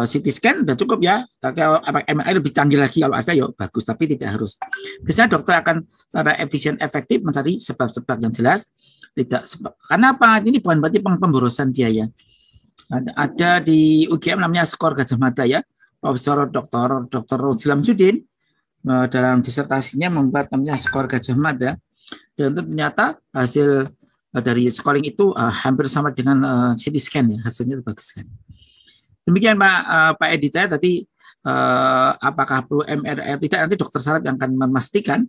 CT scan sudah cukup ya. Kalau MRI lebih canggih lagi kalau ada, ya bagus, tapi tidak harus. Biasanya dokter akan secara efisien efektif mencari sebab-sebab yang jelas. Tidak sebab. Karena apa? Ini bukan berarti pemborosan biaya. Ada di UGM namanya skor Gajah Mada ya. Profesor Dr. Rojlam Sudin dalam disertasinya membuat namanya skor Gajah Mada. Dan itu ternyata hasil dari scoring itu hampir sama dengan CT scan ya, hasilnya itu bagus kan. Demikian Pak Edita tadi, apakah perlu MRI atau tidak, nanti dokter saraf yang akan memastikan,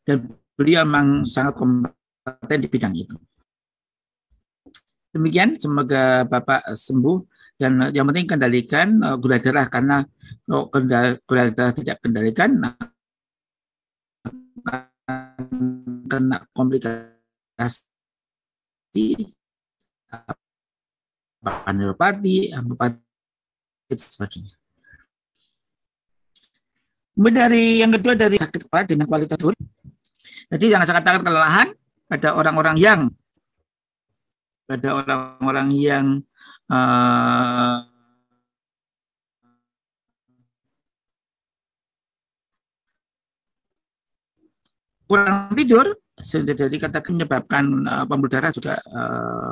dan beliau memang sangat kompeten di bidang itu. Demikian, semoga Bapak sembuh, dan yang penting kendalikan gula darah, karena kalau gula darah tidak kendalikan kena komplikasi neuropati, sebagainya. Kemudian dari yang kedua dari sakit kepala dengan kualitas tidur. Jadi jangan saya katakan kelelahan pada orang-orang yang kurang tidur, jadi katakan menyebabkan pembuluh darah juga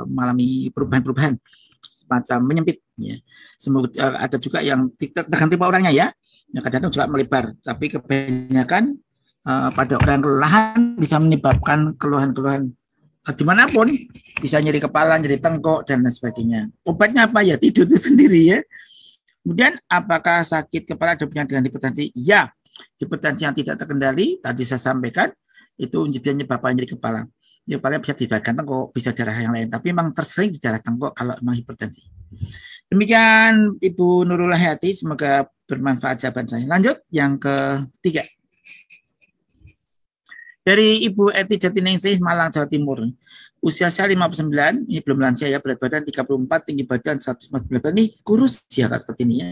mengalami perubahan-perubahan semacam menyempit. Ya. Ada juga yang tergantung orangnya ya, yang kadang-kadang juga melebar. Tapi kebanyakan pada orang kelelahan bisa menyebabkan keluhan-keluhan dimanapun, bisa nyeri kepala, nyeri tengkuk dan lain sebagainya. Obatnya apa ya? Tidur itu sendiri ya. Kemudian apakah sakit kepala ada hubungan dengan hipertensi? Ya, hipertensi yang tidak terkendali tadi saya sampaikan itu menyebabkan nyeri kepala. Nyeri kepala bisa di bagian tengkuk, bisa darah yang lain, tapi memang tersering di darah tengkuk kalau memang hipertensi. Demikian Ibu Nurul Hayati, semoga bermanfaat jawaban saya. Lanjut yang ketiga. Dari Ibu Eti Jatiningsih, Malang, Jawa Timur. Usia saya 59, ini belum lansia ya, berat badan 34, tinggi badan 190, ini kurus ya seperti ini ya.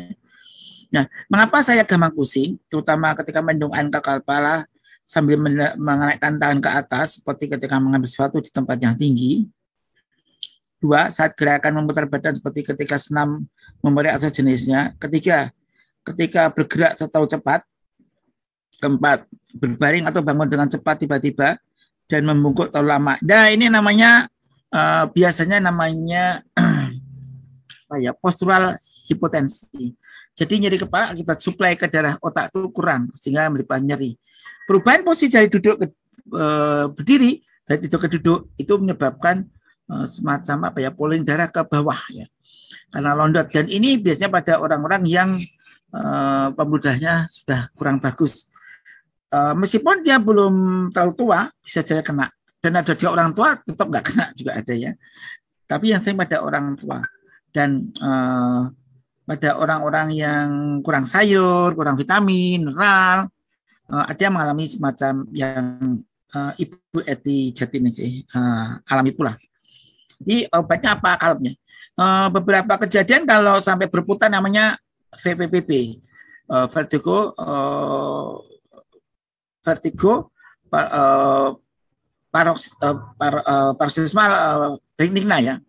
Nah, mengapa saya gampang pusing, terutama ketika mendung angka kepala sambil mengenaikan tangan ke atas, seperti ketika mengambil sesuatu di tempat yang tinggi. Dua, saat gerakan memutar badan seperti ketika senam memori atau jenisnya. Ketiga, ketika bergerak terlalu cepat. Keempat, berbaring atau bangun dengan cepat tiba-tiba dan membungkuk terlalu lama. Nah, ini namanya biasanya namanya postural hipotensi. Jadi nyeri kepala akibat suplai ke darah otak itu kurang sehingga menyebabkan nyeri. Perubahan posisi dari duduk ke berdiri, dari duduk ke duduk itu menyebabkan semacam polusi darah ke bawah ya. Karena londot, dan ini biasanya pada orang-orang yang pembuluh darahnya sudah kurang bagus. Meskipun dia belum terlalu tua, bisa saja kena. Dan ada juga orang tua tetap nggak kena juga ada ya. Tapi yang sering pada orang tua dan pada orang-orang yang kurang sayur, kurang vitamin, mineral, ada yang mengalami semacam yang Ibu Eti Jatiningsih alami pula. Jadi obatnya apa kalapnya? Beberapa kejadian kalau sampai berputar namanya VPPP, vertigo paroxysmal benigna ya,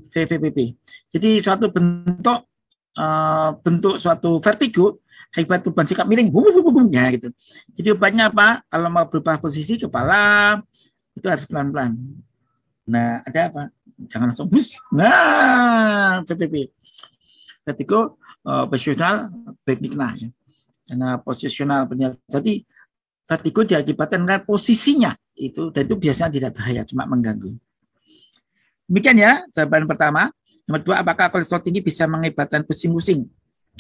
VPPP. Jadi suatu bentuk suatu vertigo akibat perubahan sikap miring, ya gitu. Jadi obatnya apa? Kalau mau berubah posisi kepala itu harus pelan-pelan. Nah, ada apa? Jangan langsung bus. Nah, VPP, vertigo posisional benigna ya. Karena posisional benar. Jadi vertigo diakibatkan dengan posisinya itu, dan itu biasanya tidak bahaya, cuma mengganggu. Demikian ya jawaban pertama. Nomor dua, apakah kolesterol tinggi bisa mengakibatkan pusing-pusing?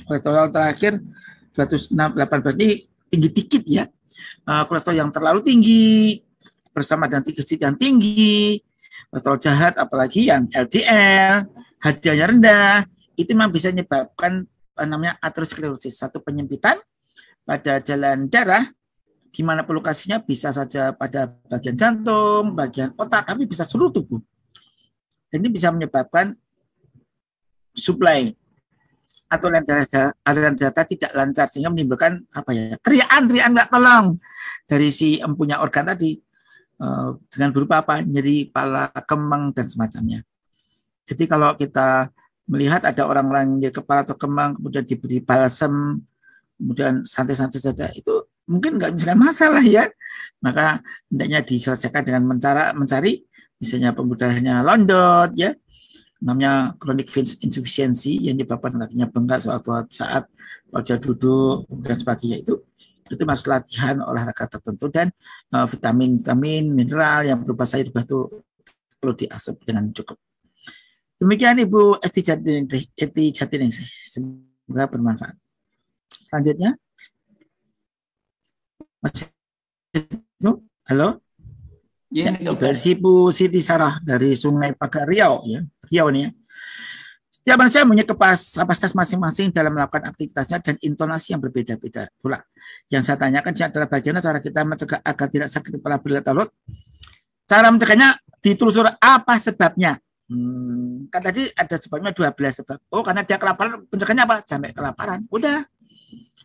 Kolesterol terakhir 218 ini tinggi dikit ya. Kolesterol yang terlalu tinggi bersama dengan trigliserid yang tinggi, kolesterol jahat apalagi yang LDL, HDL-nya rendah, itu memang bisa menyebabkan namanya aterosklerosis, satu penyempitan pada jalan darah di mana lokasinya bisa saja pada bagian jantung, bagian otak, tapi bisa seluruh tubuh. Dan ini bisa menyebabkan suplai atau aliran darah tidak lancar sehingga menimbulkan teriakan nggak tolong dari si empunya organ tadi dengan berupa nyeri kepala, kemang dan semacamnya. Jadi kalau kita melihat ada orang-orang nyeri kepala atau kemang kemudian diberi balsam kemudian santai-santai saja, itu mungkin nggak menyelesaikan masalah ya. Maka hendaknya diselesaikan dengan mencari misalnya pembuluh darahnya londot ya, namanya chronic venous insufficiency yang menyebabkan kakinya bengkak suatu saat kalau dia duduk dan sebagainya. Itu masuk latihan olahraga tertentu, dan vitamin mineral yang berupa sayur batu perlu diasup dengan cukup. Demikian Ibu Eti Jatiningsih, semoga bermanfaat. Selanjutnya, halo,
ya,
dari Ibu Siti Sarah dari Sungai Pagar Riau ya, Riau nih ya. Setiap manusia punya kapasitas masing-masing dalam melakukan aktivitasnya dan intonasi yang berbeda-beda pula. Yang saya tanyakan adalah bagaimana cara kita mencegah agar tidak sakit kepala berlarut-larut. Cara mencegahnya ditelusuri apa sebabnya. Kan tadi ada sebabnya 12 sebab. Oh, karena dia kelaparan, pencegahannya apa? Sampai kelaparan. Udah.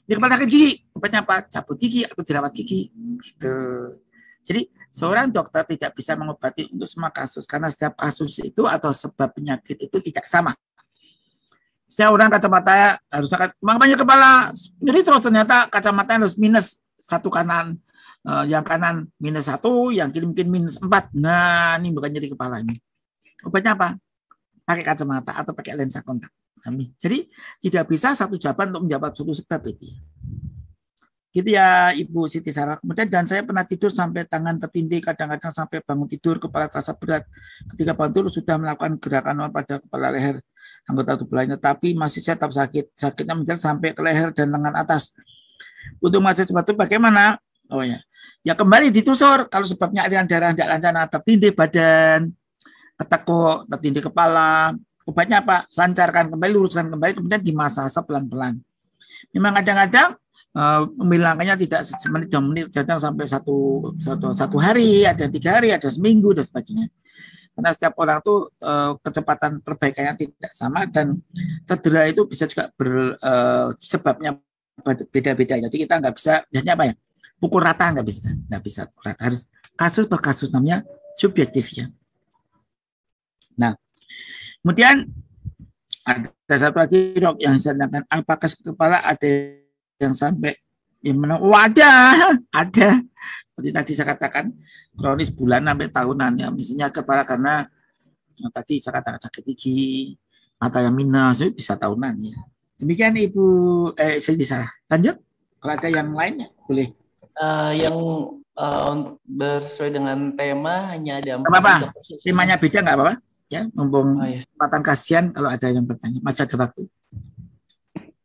Dia kepala sakit gigi, obatnya apa? Cabut gigi atau dirawat gigi. Gitu. Jadi seorang dokter tidak bisa mengobati untuk semua kasus karena setiap kasus itu atau sebab penyakit itu tidak sama. Saya orang kacamata harusnya makanya kepala jadi terus ternyata kacamata harus minus satu kanan, yang kanan minus 1, yang kiri mungkin minus 4. Nah, ini bukan jadi kepala ini. Obatnya apa? Pakai kacamata atau pakai lensa kontak. Jadi tidak bisa satu jawaban untuk menjawab suatu sebab itu. Gitu ya Ibu Siti Sarah. Kemudian dan saya pernah tidur sampai tangan tertindih, kadang-kadang sampai bangun tidur kepala terasa berat. Ketika bangun tidur sudah melakukan gerakan pada kepala leher anggota tubuh lainnya, tapi masih saya tetap sakit. Sakitnya menjalar sampai ke leher dan lengan atas. Untuk mengatasi sebab itu bagaimana? Oh ya, ya kembali ditusur. Kalau sebabnya aliran darah tidak lancar, tertindih badan, ketekuk, tertindih kepala. Obatnya apa? Lancarkan kembali, luruskan kembali, kemudian dimasase pelan-pelan. Memang kadang-kadang menghilangkannya tidak semenit 2 menit, kadang sampai satu hari, ada 3 hari, ada seminggu dan sebagainya. Karena setiap orang tuh kecepatan perbaikannya tidak sama dan cedera itu bisa juga sebabnya beda-beda. Jadi kita nggak bisa, biasanya apa ya? Pukul rata nggak bisa pukul rata. Harus kasus per kasus, namanya subjektif ya. Nah, kemudian ada satu lagi dok yang saya tanyakan, apakah kepala ada yang sampai yang ada seperti tadi saya katakan kronis bulan sampai tahunan ya, misalnya kepala karena tadi saya katakan sakit gigi, mata yang minus itu bisa tahunan ya. Demikian Ibu Siti Sarah. Lanjut kalau ada yang lainnya boleh.
Yang bersesuai dengan tema hanya ada 4.
Apa? Temanya beda nggak apa-apa ya, mumpung
kesempatan
kasihan kalau ada yang bertanya, masih ada waktu.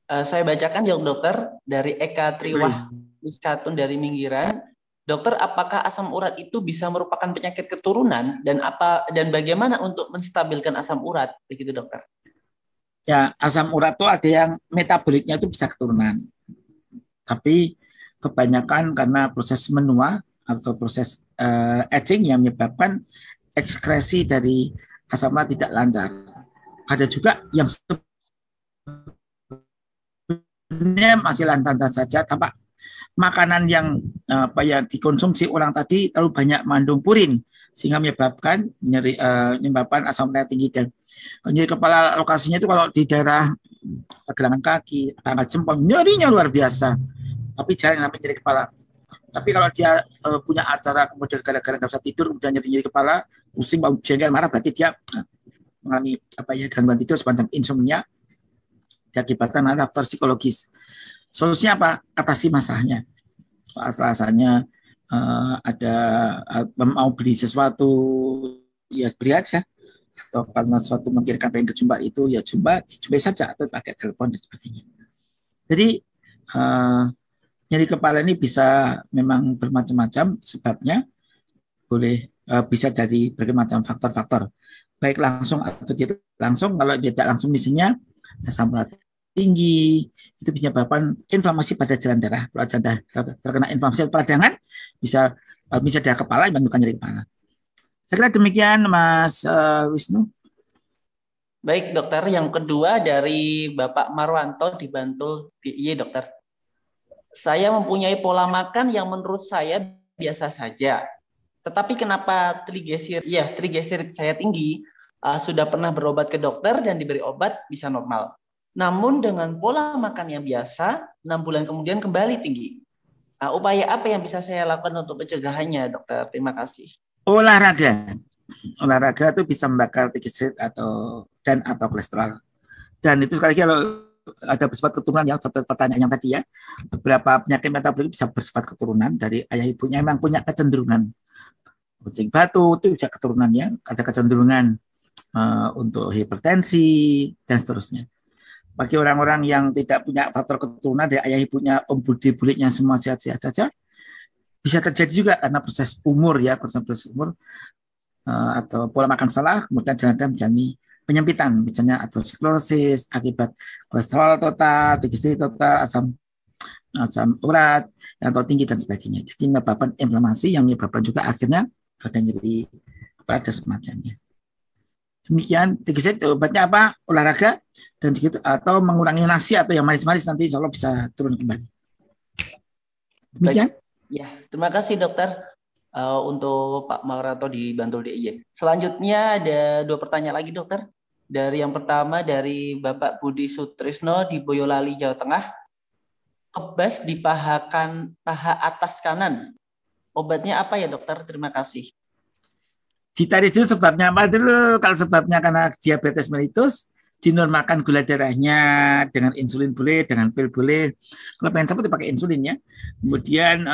Saya bacakan ya dokter dari Eka Triwah Wiskatun dari Minggiran. Dokter, apakah asam urat itu bisa merupakan penyakit keturunan dan bagaimana untuk menstabilkan asam urat? Begitu dokter.
Ya, asam urat itu ada yang metaboliknya itu bisa keturunan. Tapi kebanyakan karena proses menua atau proses aging yang menyebabkan ekskresi dari asam urat tidak lancar. Ada juga yang masih lancar saja, tanpa makanan yang dikonsumsi orang tadi terlalu banyak mengandung purin sehingga menyebabkan asam urat tinggi. Dan nyeri kepala lokasinya itu kalau di daerah pergelangan kaki, tangga jempol, nyerinya luar biasa, tapi jarang sampai nyeri kepala. Tapi kalau dia punya acara kemudian gara-gara nggak bisa tidur kemudian nyeri kepala, pusing, bau jengkel, marah, berarti dia mengalami gangguan tidur semacam insomnia diakibatkan ada faktor psikologis. Solusinya apa? Atasi masalahnya. Alasannya ada mau beli sesuatu, ya beli aja. Atau karena sesuatu memikirkan pengen kejumpa itu, ya jumpa saja atau pakai telepon dan sebagainya. Jadi nyeri kepala ini bisa memang bermacam-macam sebabnya, boleh bisa dari berbagai macam faktor-faktor, baik langsung atau tidak langsung. Kalau tidak langsung misalnya asam urat tinggi itu bisa menyebabkan inflamasi pada jalan darah. Kalau jalan darah terkena inflamasi peradangan bisa darah kepala yang bukan nyeri kepala. Saya kira demikian Mas Wisnu.
Baik dokter, yang kedua dari Bapak Marwanto di Bantul DIY dokter. Saya mempunyai pola makan yang menurut saya biasa saja. Tetapi kenapa trigliserid saya tinggi? Sudah pernah berobat ke dokter dan diberi obat bisa normal. Namun dengan pola makan yang biasa, 6 bulan kemudian kembali tinggi. Upaya apa yang bisa saya lakukan untuk pencegahannya, dokter? Terima kasih.
Olahraga. Olahraga itu bisa membakar trigliserid atau kolesterol. Dan itu sekali lagi kalau ada bersifat keturunan, yang pertanyaan yang tadi ya, beberapa penyakit metabolik bisa bersifat keturunan dari ayah ibunya, memang punya kecenderungan. Kencing batu itu bisa keturunan ya, ada kecenderungan untuk hipertensi dan seterusnya. Bagi orang-orang yang tidak punya faktor keturunan dari ayah ibunya, budi buliknya semua sehat-sehat saja, bisa terjadi juga karena proses umur ya, atau pola makan salah, kemudian jangan menjalani penyempitan, misalnya aterosklerosis akibat kolesterol total, trigliserid total, asam urat atau tinggi dan sebagainya. Jadi menyebabkan inflamasi yang menyebabkan juga akhirnya ada nyeri pada semacamnya. Demikian TGZ obatnya apa? Olahraga dan gitu, atau mengurangi nasi atau yang manis-manis, nanti insya Allah bisa turun kembali. Demikian.
Ya, terima kasih dokter untuk Pak Maranto di Bantul DIY. Selanjutnya ada 2 pertanyaan lagi dokter. Dari yang pertama dari Bapak Budi Sutrisno di Boyolali, Jawa Tengah. Kebas di paha atas kanan. Obatnya apa ya dokter? Terima kasih.
Ditarik dulu sebabnya apa dulu. Kalau sebabnya karena diabetes mellitus, dinormalkan gula darahnya dengan insulin boleh, dengan pil boleh. Kalau pengen cepat dipakai insulin ya. Kemudian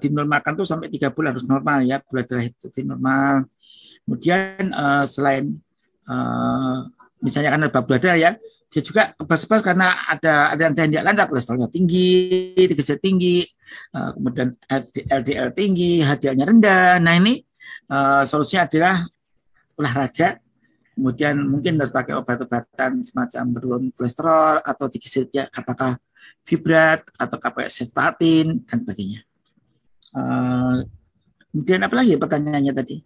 dinormalkan tuh sampai 3 bulan harus normal ya, gula darah itu normal. Kemudian selain misalnya karena gula darah ya, dia juga kebas-kebas karena ada yang tidak lancar, kolesterolnya tinggi, TGZ tinggi, kemudian LDL tinggi, HDL-nya rendah. Nah ini solusinya adalah olahraga. Kemudian mungkin harus pakai obat-obatan semacam penurun kolesterol atau TGZ ya, apakah fibrat atau pakai statin dan sebagainya. Kemudian apa lagi pertanyaannya tadi?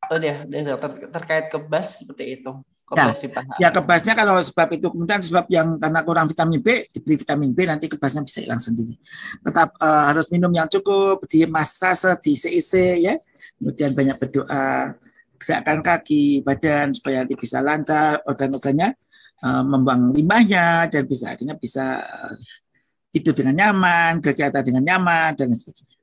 Oh ya, dokter, terkait kebas seperti itu.
Kebas ya kebasnya kalau sebab itu, kemudian sebab yang karena kurang vitamin B, diberi vitamin B nanti kebasnya bisa hilang sendiri. Tetap harus minum yang cukup, di massage, di CIC ya. Kemudian banyak berdoa, gerakan kaki, badan supaya nanti bisa lancar, organ-organnya membuang limbahnya dan bisa akhirnya bisa itu dengan nyaman, kegiatan dengan nyaman dan sebagainya.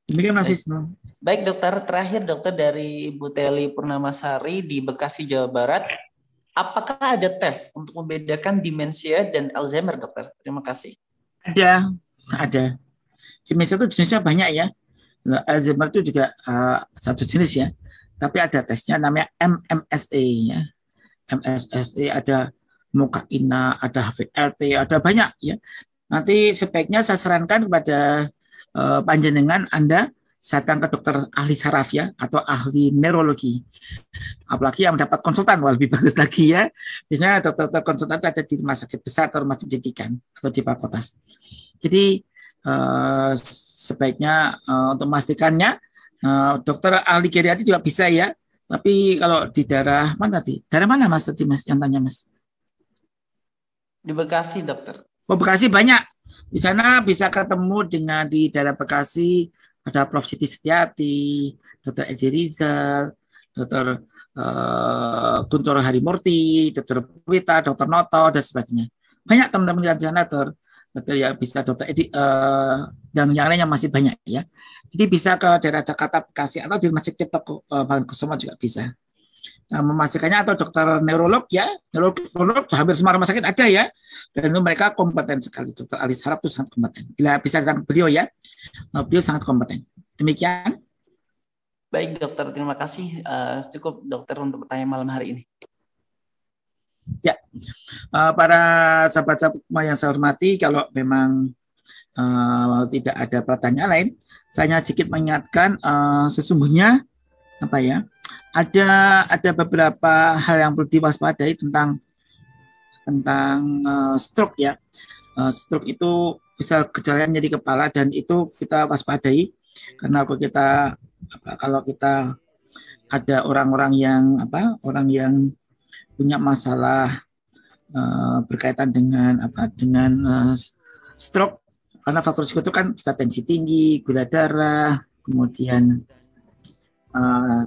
Demikian Mas Isnu.
Baik dokter, terakhir dokter dari Ibu Teli Purnamasari di Bekasi, Jawa Barat. Apakah ada tes untuk membedakan demensia dan Alzheimer dokter? Terima kasih.
Ada. Demensia itu jenisnya banyak ya. Alzheimer itu juga satu jenis ya. Tapi ada tesnya namanya MMSE ya. MMSE ada Mukaina, ada HVLT, ada banyak ya. Nanti sebaiknya saya sarankan kepada panjenengan Anda datang ke dokter ahli saraf ya, atau ahli neurologi. Apalagi yang mendapat konsultan, wah lebih bagus lagi ya. Biasanya dokter konsultan ada di rumah sakit besar atau rumah sakit pendidikan atau di fakultas. Jadi sebaiknya untuk memastikannya dokter ahli geriatri juga bisa ya. Tapi kalau di daerah mana tadi? Daerah mana Mas tadi Mas yang tanya Mas?
Di Bekasi dokter.
Oh Bekasi banyak. Di sana bisa ketemu dengan di daerah Bekasi ada Prof. Siti Setiati, Dr. Edi Rizal, Dr. Kuncoro Harimurti, Dr. Wita, Dr. Noto dan sebagainya. Banyak teman-teman di sana dokter ya, bisa Dr. Edi dan yang lainnya masih banyak ya. Jadi bisa ke daerah Jakarta, Bekasi atau di Masjid Cipto Bangun juga bisa. Nah, memastikannya atau dokter neurolog ya, neurolog hampir semua rumah sakit ada ya, dan itu mereka kompeten sekali. Dokter ahli saraf itu sangat kompeten. Bila bisa datang beliau ya, beliau sangat kompeten. Demikian.
Baik dokter, terima kasih. Cukup dokter untuk pertanyaan malam hari ini.
Ya, para sahabat-sahabat yang saya hormati, kalau memang tidak ada pertanyaan lain, saya sedikit mengingatkan sesungguhnya apa ya? Ada beberapa hal yang perlu diwaspadai tentang stroke ya. Stroke itu bisa gejalanya di kepala dan itu kita waspadai karena kalau kita ada orang yang punya masalah berkaitan dengan stroke, karena faktor risiko itu kan bisa tensi tinggi, gula darah, kemudian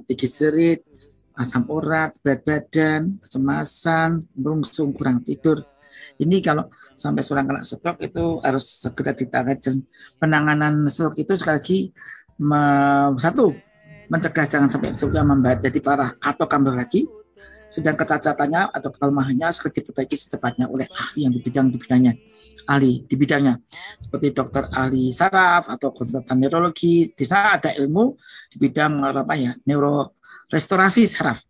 triglycerid, asam urat, berat badan, kecemasan, merungsung, kurang tidur. Ini kalau sampai seorang kena stroke itu harus segera ditangani, dan penanganan stroke itu sekali lagi satu, mencegah jangan sampai stroke menjadi parah atau kambuh lagi. Sedang kecacatannya atau kelemahannya segera diperbaiki secepatnya oleh ahli yang di bidangnya. Ahli di bidangnya seperti dokter ahli saraf atau konsultan neurologi. Di sana ada ilmu di bidang neurorestorasi saraf.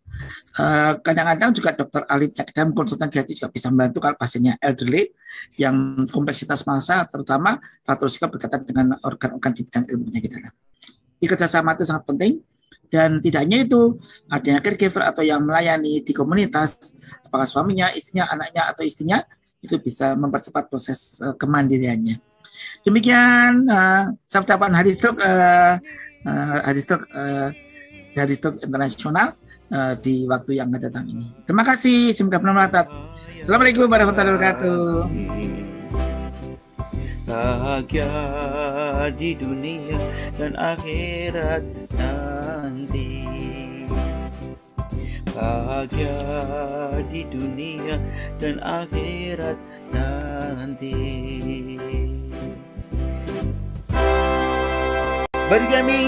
Kadang-kadang juga dokter ahli penyakit dalam konsultan geriatri juga bisa membantu kalau pasiennya elderly yang kompleksitas massa, terutama faktor risiko berkaitan dengan organ-organ di bidang ilmu penyakit dalam. Kerjasama itu sangat penting. Dan tidak hanya itu, adanya caregiver atau yang melayani di komunitas, apakah suaminya, istrinya, anaknya, atau istrinya, itu bisa mempercepat proses kemandiriannya. Demikian ucapan Hari Stroke Internasional. di waktu yang akan datang ini. Terima kasih. Semoga bermanfaat. Assalamualaikum warahmatullahi wabarakatuh.
Bahagia di dunia dan akhirat nanti. Bahagia di dunia dan akhirat nanti. Bagi kami